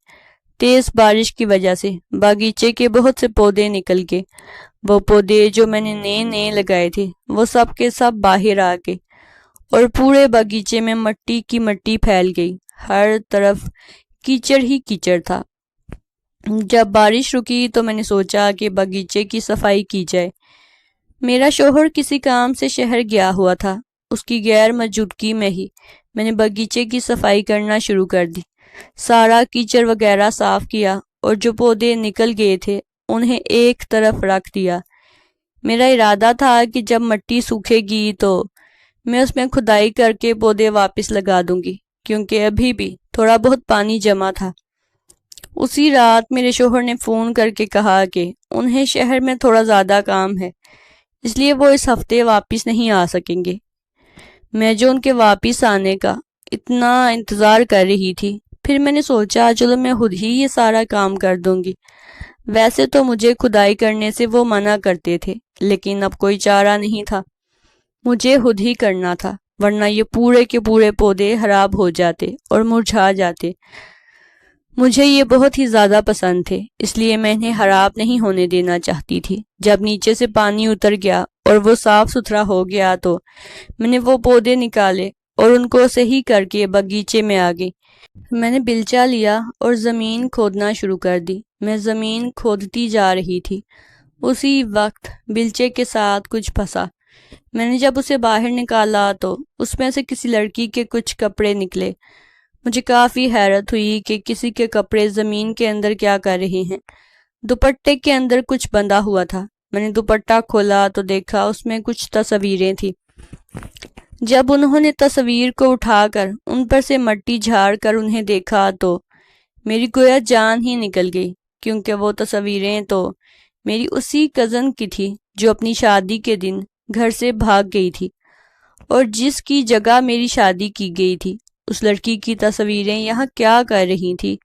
تیز بارش کی وجہ سے باغیچے کے بہت سے پودے نکل گئے۔ وہ پودے جو میں نے نئے لگائے تھے وہ سب کے سب باہر آ گئے، اور پورے باغیچے میں مٹی کی مٹی پھیل گئی۔ ہر طرف کیچڑ ہی کیچڑ تھا۔ جب بارش رکی تو میں نے سوچا کہ باغیچے کی صفائی کی جائے۔ میرا شوہر کسی کام سے شہر گیا ہوا تھا۔ اس کی غیر موجودگی میں ہی میں نے باغیچے کی صفائی کرنا شروع کر دی۔ سارا کیچڑ وغیرہ صاف کیا، اور جو پودے نکل گئے تھے انہیں ایک طرف رکھ دیا۔ میرا ارادہ تھا کہ جب مٹی سوکھے گی تو میں اس میں کھدائی کر کے پودے واپس لگا دوں گی، کیونکہ ابھی بھی تھوڑا بہت پانی جمع تھا۔ اسی رات میرے شوہر نے فون کر کے کہا کہ انہیں شہر میں تھوڑا زیادہ کام ہے، اس لیے وہ اس ہفتے واپس نہیں آ سکیں گے۔ میں جو ان کے واپس آنے کا اتنا انتظار کر رہی تھی، پھر میں نے سوچا چلو میں خود ہی یہ سارا کام کر دوں گی۔ ویسے تو مجھے کھدائی کرنے سے وہ منع کرتے تھے، لیکن اب کوئی چارہ نہیں تھا، مجھے خود ہی کرنا تھا، ورنہ یہ پورے کے پورے پودے خراب ہو جاتے اور مرجھا جاتے۔ مجھے یہ بہت ہی زیادہ پسند تھے، اس لیے میں انہیں خراب نہیں ہونے دینا چاہتی تھی۔ جب نیچے سے پانی اتر گیا اور وہ صاف ستھرا ہو گیا تو میں نے وہ پودے نکالے اور ان کو صحیح کر کے باغیچے میں آ گئی۔ میں نے بیلچہ لیا اور زمین کھودنا شروع کر دی۔ میں زمین کھودتی جا رہی تھی، اسی وقت بیلچے کے ساتھ کچھ پھنسا۔ میں نے جب اسے باہر نکالا تو اس میں سے کسی لڑکی کے کچھ کپڑے نکلے۔ مجھے کافی حیرت ہوئی کہ کسی کے کپڑے زمین کے اندر کیا کر رہے ہیں۔ دوپٹے کے اندر کچھ بندھا ہوا تھا۔ میں نے دوپٹہ کھولا تو دیکھا اس میں کچھ تصویریں تھیں۔ جب انہوں نے تصویر کو اٹھا کر ان پر سے مٹی جھاڑ کر انہیں دیکھا تو میری گویا جان ہی نکل گئی، کیونکہ وہ تصویریں تو میری اسی کزن کی تھی جو اپنی شادی کے دن گھر سے بھاگ گئی تھی، اور جس کی جگہ میری شادی کی گئی تھی اس لڑکی کی تصویریں یہاں کیا کر رہی تھی۔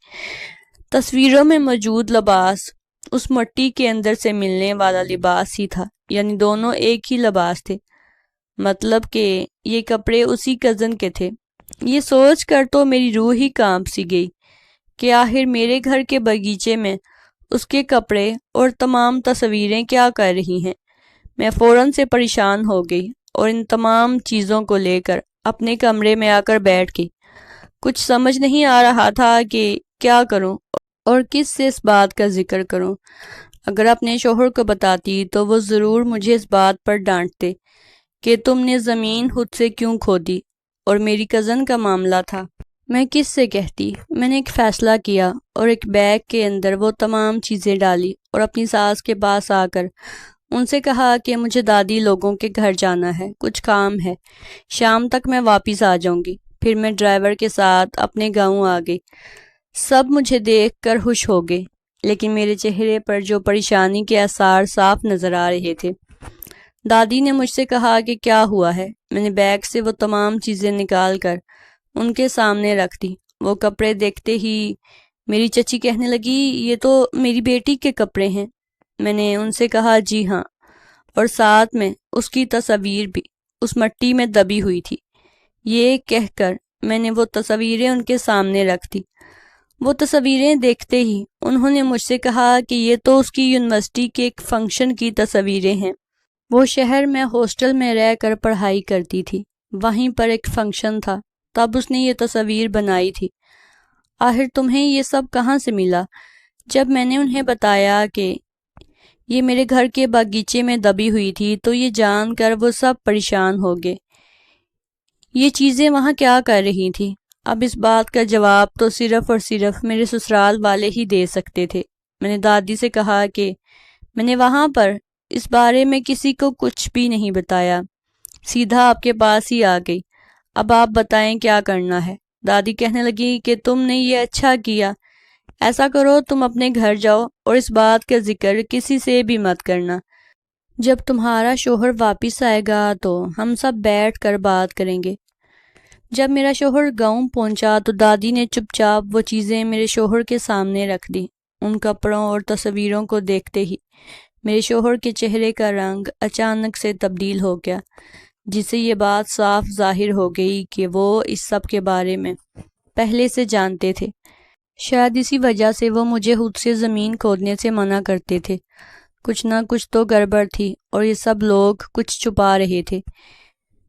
تصویروں میں موجود لباس اس مٹی کے اندر سے ملنے والا لباس ہی تھا، یعنی دونوں ایک ہی لباس تھے، مطلب کہ یہ کپڑے اسی کزن کے تھے۔ یہ سوچ کر تو میری روح ہی کانپ سی گئی کہ آخر میرے گھر کے باغیچے میں اس کے کپڑے اور تمام تصویریں کیا کر رہی ہیں۔ میں فوراً سے پریشان ہو گئی اور ان تمام چیزوں کو لے کر اپنے کمرے میں آ کر بیٹھ گئی۔ کچھ سمجھ نہیں آ رہا تھا کہ کیا کروں اور کس سے اس بات کا ذکر کروں۔ اگر اپنے شوہر کو بتاتی تو وہ ضرور مجھے اس بات پر ڈانٹتے کہ تم نے زمین خود سے کیوں کھودی، اور میری کزن کا معاملہ تھا۔ میں کس سے کہتی؟ میں نے ایک فیصلہ کیا اور ایک بیگ کے اندر وہ تمام چیزیں ڈالی اور اپنی ساس کے پاس آ کر ان سے کہا کہ مجھے دادی لوگوں کے گھر جانا ہے، کچھ کام ہے، شام تک میں واپس آ جاؤں گی۔ پھر میں ڈرائیور کے ساتھ اپنے گاؤں آ گئی۔ سب مجھے دیکھ کر خوش ہو گئے، لیکن میرے چہرے پر جو پریشانی کے آثار صاف نظر آ رہے تھے۔ دادی نے مجھ سے کہا کہ کیا ہوا ہے۔ میں نے بیگ سے وہ تمام چیزیں نکال کر ان کے سامنے رکھ دی۔ وہ کپڑے دیکھتے ہی میری چچی کہنے لگی، یہ تو میری بیٹی کے کپڑے ہیں۔ میں نے ان سے کہا جی ہاں، اور ساتھ میں اس کی تصویر بھی اس مٹی میں دبی ہوئی تھی۔ یہ کہہ کر میں نے وہ تصویریں ان کے سامنے رکھ دی۔ وہ تصویریں دیکھتے ہی انہوں نے مجھ سے کہا کہ یہ تو اس کی یونیورسٹی کے ایک فنکشن کی تصویریں ہیں۔ وہ شہر میں ہاسٹل میں رہ کر پڑھائی کرتی تھی، وہیں پر ایک فنکشن تھا، تب اس نے یہ تصویر بنائی تھی۔ آخر تمہیں یہ سب کہاں سے ملا؟ جب میں نے انہیں بتایا کہ یہ میرے گھر کے باغیچے میں دبی ہوئی تھی تو یہ جان کر وہ سب پریشان ہو گئے۔ یہ چیزیں وہاں کیا کر رہی تھی؟ اب اس بات کا جواب تو صرف اور صرف میرے سسرال والے ہی دے سکتے تھے۔ میں نے دادی سے کہا کہ میں نے وہاں پر اس بارے میں کسی کو کچھ بھی نہیں بتایا، سیدھا آپ کے پاس ہی آ گئی۔ اب آپ بتائیں کیا کرنا ہے؟ دادی کہنے لگی کہ تم نے یہ اچھا کیا، ایسا کرو تم اپنے گھر جاؤ اور اس بات کا ذکر کسی سے بھی مت کرنا۔ جب تمہارا شوہر واپس آئے گا تو ہم سب بیٹھ کر بات کریں گے۔ جب میرا شوہر گاؤں پہنچا تو دادی نے چپ چاپ وہ چیزیں میرے شوہر کے سامنے رکھ دی۔ ان کپڑوں اور تصویروں کو دیکھتے ہی میرے شوہر کے چہرے کا رنگ اچانک سے تبدیل ہو گیا، جس سے یہ بات صاف ظاہر ہو گئی کہ وہ اس سب کے بارے میں پہلے سے جانتے تھے۔ شاید اسی وجہ سے وہ مجھے خود سے زمین کھودنے سے منع کرتے تھے۔ کچھ نہ کچھ تو گڑبڑ تھی اور یہ سب لوگ کچھ چھپا رہے تھے۔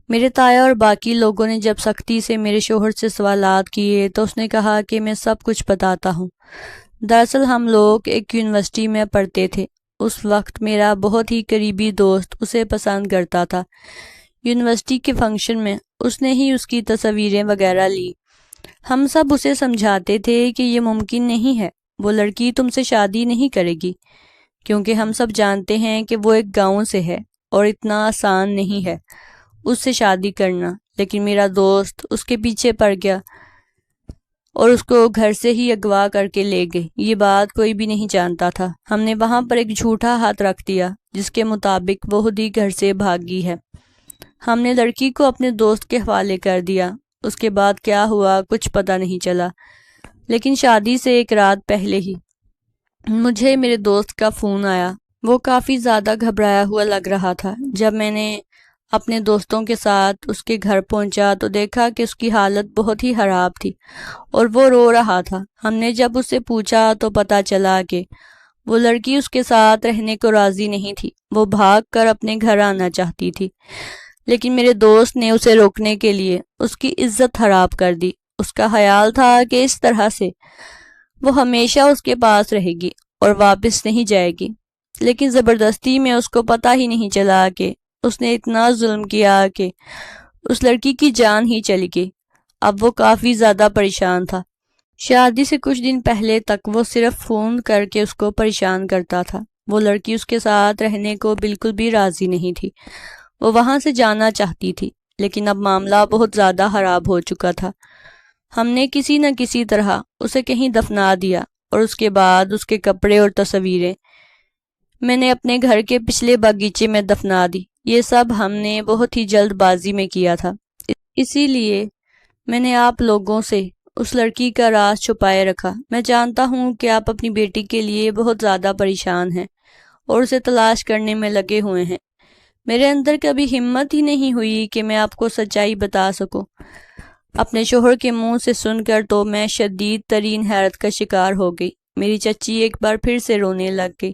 میرے تایا اور باقی لوگوں نے جب سختی سے میرے شوہر سے سوالات کیے تو اس نے کہا کہ میں سب کچھ بتاتا ہوں۔ دراصل ہم لوگ ایک یونیورسٹی میں پڑھتے تھے۔ اس وقت میرا بہت ہی قریبی دوست اسے پسند کرتا تھا۔ یونیورسٹی کے فنکشن میں اس نے ہی اس کی تصویریں وغیرہ لی۔ ہم سب اسے سمجھاتے تھے کہ یہ ممکن نہیں ہے، وہ لڑکی تم سے شادی نہیں کرے گی، کیونکہ ہم سب جانتے ہیں کہ وہ ایک گاؤں سے ہے اور اتنا آسان نہیں ہے اس سے شادی کرنا۔ لیکن میرا دوست اس کے پیچھے پڑ گیا اور اس کو گھر سے ہی اغوا کر کے لے گئے۔ یہ بات کوئی بھی نہیں جانتا تھا۔ ہم نے وہاں پر ایک جھوٹا ہاتھ رکھ دیا جس کے مطابق وہ خود ہی گھر سے بھاگی ہے۔ ہم نے لڑکی کو اپنے دوست کے حوالے کر دیا۔ اس کے بعد کیا ہوا کچھ پتہ نہیں چلا، لیکن شادی سے ایک رات پہلے ہی مجھے میرے دوست کا فون آیا۔ وہ کافی زیادہ گھبرایا ہوا لگ رہا تھا۔ جب میں نے اپنے دوستوں کے ساتھ اس کے گھر پہنچا تو دیکھا کہ اس کی حالت بہت ہی خراب تھی اور وہ رو رہا تھا۔ ہم نے جب اس سے پوچھا تو پتہ چلا کہ وہ لڑکی اس کے ساتھ رہنے کو راضی نہیں تھی، وہ بھاگ کر اپنے گھر آنا چاہتی تھی، لیکن میرے دوست نے اسے روکنے کے لیے اس کی عزت خراب کر دی۔ اس کا خیال تھا کہ اس طرح سے وہ ہمیشہ اس کے پاس رہے گی اور واپس نہیں جائے گی، لیکن زبردستی میں اس کو پتہ ہی نہیں چلا کہ اس نے اتنا ظلم کیا کہ اس لڑکی کی جان ہی چلی گئی۔ اب وہ کافی زیادہ پریشان تھا۔ شادی سے کچھ دن پہلے تک وہ صرف فون کر کے اس کو پریشان کرتا تھا۔ وہ لڑکی اس کے ساتھ رہنے کو بالکل بھی راضی نہیں تھی، وہ وہاں سے جانا چاہتی تھی، لیکن اب معاملہ بہت زیادہ خراب ہو چکا تھا۔ ہم نے کسی نہ کسی طرح اسے کہیں دفنا دیا اور اس کے بعد اس کے کپڑے اور تصویریں میں نے اپنے گھر کے پچھلے باغیچے میں دفنا دی۔ یہ سب ہم نے بہت ہی جلد بازی میں کیا تھا، اسی لیے میں نے آپ لوگوں سے اس لڑکی کا راز چھپائے رکھا۔ میں جانتا ہوں کہ آپ اپنی بیٹی کے لیے بہت زیادہ پریشان ہیں اور اسے تلاش کرنے میں لگے ہوئے ہیں۔ میرے اندر کبھی ہمت ہی نہیں ہوئی کہ میں آپ کو سچائی بتا سکوں۔ اپنے شوہر کے منہ سے سن کر تو میں شدید ترین حیرت کا شکار ہو گئی۔ میری چچی ایک بار پھر سے رونے لگ گئی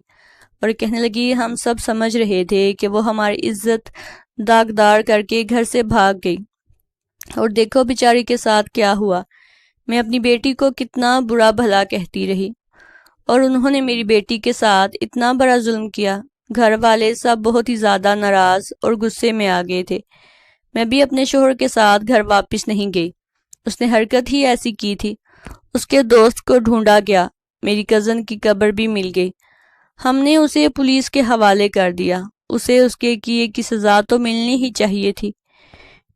اور کہنے لگی ہم سب سمجھ رہے تھے کہ وہ ہماری عزت داغدار کر کے گھر سے بھاگ گئی، اور دیکھو بیچاری کے ساتھ کیا ہوا۔ میں اپنی بیٹی کو کتنا برا بھلا کہتی رہی اور انہوں نے میری بیٹی کے ساتھ اتنا بڑا ظلم کیا۔ گھر والے سب بہت ہی زیادہ ناراض اور غصے میں آ گئے تھے۔ میں بھی اپنے شوہر کے ساتھ گھر واپس نہیں گئی۔ اس نے حرکت ہی ایسی کی تھی۔ اس کے دوست کو ڈھونڈا گیا، میری کزن کی قبر بھی مل گئی۔ ہم نے اسے پولیس کے حوالے کر دیا۔ اسے اس کے کیے کی سزا تو ملنی ہی چاہیے تھی۔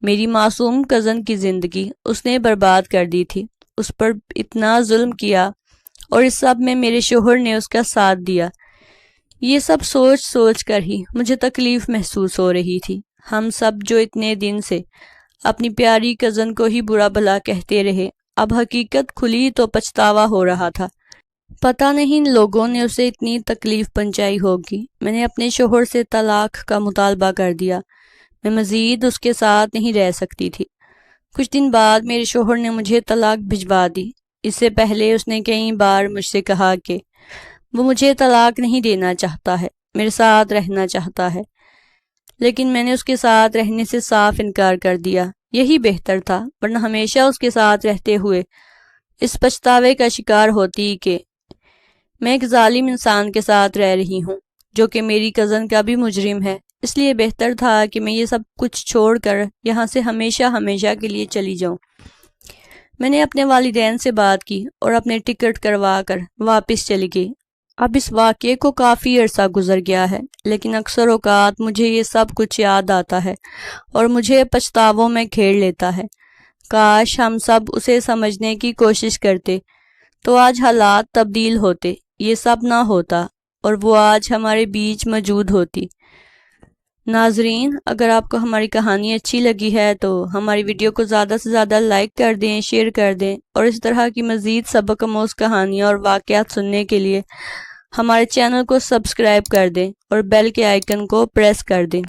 میری معصوم کزن کی زندگی اس نے برباد کر دی تھی۔ اس پر اتنا ظلم کیا اور اس سب میں میرے شوہر نے اس کا ساتھ دیا۔ یہ سب سوچ سوچ کر ہی مجھے تکلیف محسوس ہو رہی تھی۔ ہم سب جو اتنے دن سے اپنی پیاری کزن کو ہی برا بھلا کہتے رہے، اب حقیقت کھلی تو پچھتاوا ہو رہا تھا۔ پتہ نہیں لوگوں نے اسے اتنی تکلیف پہنچائی ہوگی۔ میں نے اپنے شوہر سے طلاق کا مطالبہ کر دیا۔ میں مزید اس کے ساتھ نہیں رہ سکتی تھی۔ کچھ دن بعد میرے شوہر نے مجھے طلاق بھجوا دی۔ اس سے پہلے اس نے کئی بار مجھ سے کہا کہ وہ مجھے طلاق نہیں دینا چاہتا ہے، میرے ساتھ رہنا چاہتا ہے، لیکن میں نے اس کے ساتھ رہنے سے صاف انکار کر دیا۔ یہی بہتر تھا، ورنہ ہمیشہ اس کے ساتھ رہتے ہوئے اس پچھتاوے کا شکار ہوتی کہ میں ایک ظالم انسان کے ساتھ رہ رہی ہوں جو کہ میری کزن کا بھی مجرم ہے۔ اس لیے بہتر تھا کہ میں یہ سب کچھ چھوڑ کر یہاں سے ہمیشہ ہمیشہ کے لیے چلی جاؤں۔ میں نے اپنے والدین سے بات کی اور اپنے ٹکٹ کروا کر واپس چلی گئی۔ اب اس واقعے کو کافی عرصہ گزر گیا ہے، لیکن اکثر اوقات مجھے یہ سب کچھ یاد آتا ہے اور مجھے پچھتاووں میں گھیر لیتا ہے۔ کاش ہم سب اسے سمجھنے کی کوشش کرتے تو آج حالات تبدیل ہوتے، یہ سب نہ ہوتا اور وہ آج ہمارے بیچ موجود ہوتی۔ ناظرین، اگر آپ کو ہماری کہانی اچھی لگی ہے تو ہماری ویڈیو کو زیادہ سے زیادہ لائک کر دیں، شیئر کر دیں، اور اس طرح کی مزید سبق آموز کہانیاں اور واقعات سننے کے لیے ہمارے چینل کو سبسکرائب کر دیں اور بیل کے آئیکن کو پریس کر دیں۔